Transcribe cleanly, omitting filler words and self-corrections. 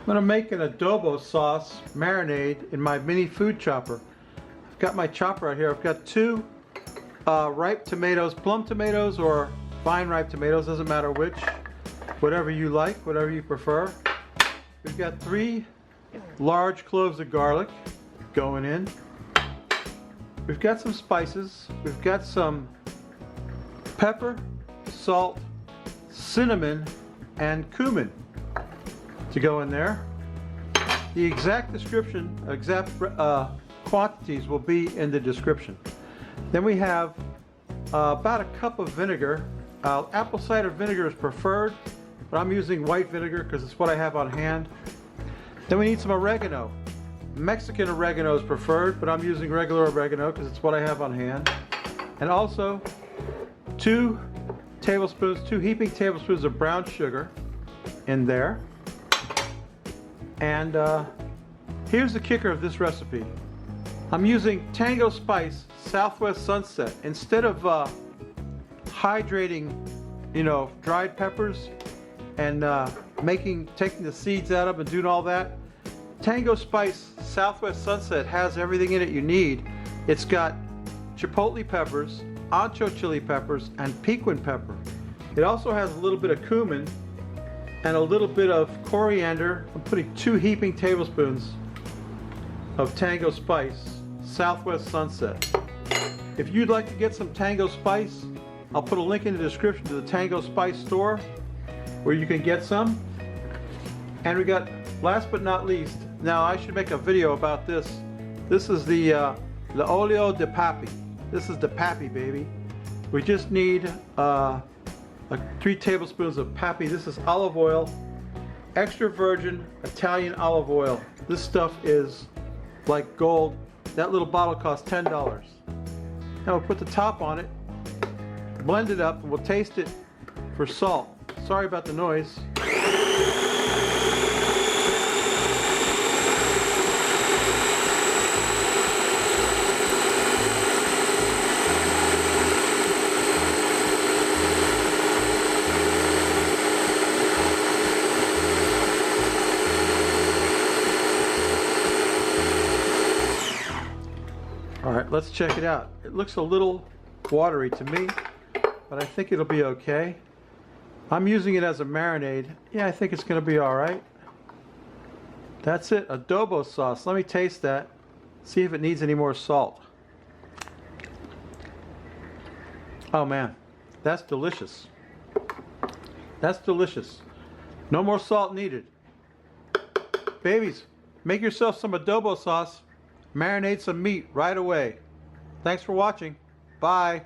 I'm going to make an adobo sauce marinade in my mini food chopper. I've got my chopper right here. I've got two ripe tomatoes, plum tomatoes or fine ripe tomatoes, doesn't matter which, whatever you like, whatever you prefer. We've got 3 large cloves of garlic going in. We've got some spices. We've got some pepper, salt, cinnamon, and cumin to go in there. The exact description, exact quantities will be in the description. Then we have about a cup of vinegar. Apple cider vinegar is preferred, but I'm using white vinegar because it's what I have on hand. Then we need some oregano. Mexican oregano is preferred, but I'm using regular oregano because it's what I have on hand. And also 2 heaping tablespoons of brown sugar in there. And here's the kicker of this recipe. I'm using Tango Spice Southwest Sunset. Instead of hydrating, dried peppers and taking the seeds out of them and doing all that, Tango Spice Southwest Sunset has everything in it you need. It's got chipotle peppers, ancho chili peppers, and piquin pepper. It also has a little bit of cumin and a little bit of coriander. I'm putting 2 heaping tablespoons of Tango Spice Southwest Sunset. If you'd like to get some Tango Spice, I'll put a link in the description to the Tango Spice store where you can get some. And we got, last but not least, now I should make a video about this. This is the olio de papi. This is the papi, baby. We just need 3 tablespoons of papi. This is olive oil, extra virgin Italian olive oil. This stuff is like gold. That little bottle costs $10. Now we'll put the top on it, blend it up, and we'll taste it for salt. Sorry about the noise. Alright, let's check it out. It looks a little watery to me, but I think it'll be okay. I'm using it as a marinade. Yeah, I think it's going to be alright. That's it, adobo sauce. Let me taste that, see if it needs any more salt. Oh man, that's delicious. That's delicious. No more salt needed. Babies, make yourself some adobo sauce. Marinate some meat right away. Thanks for watching. Bye.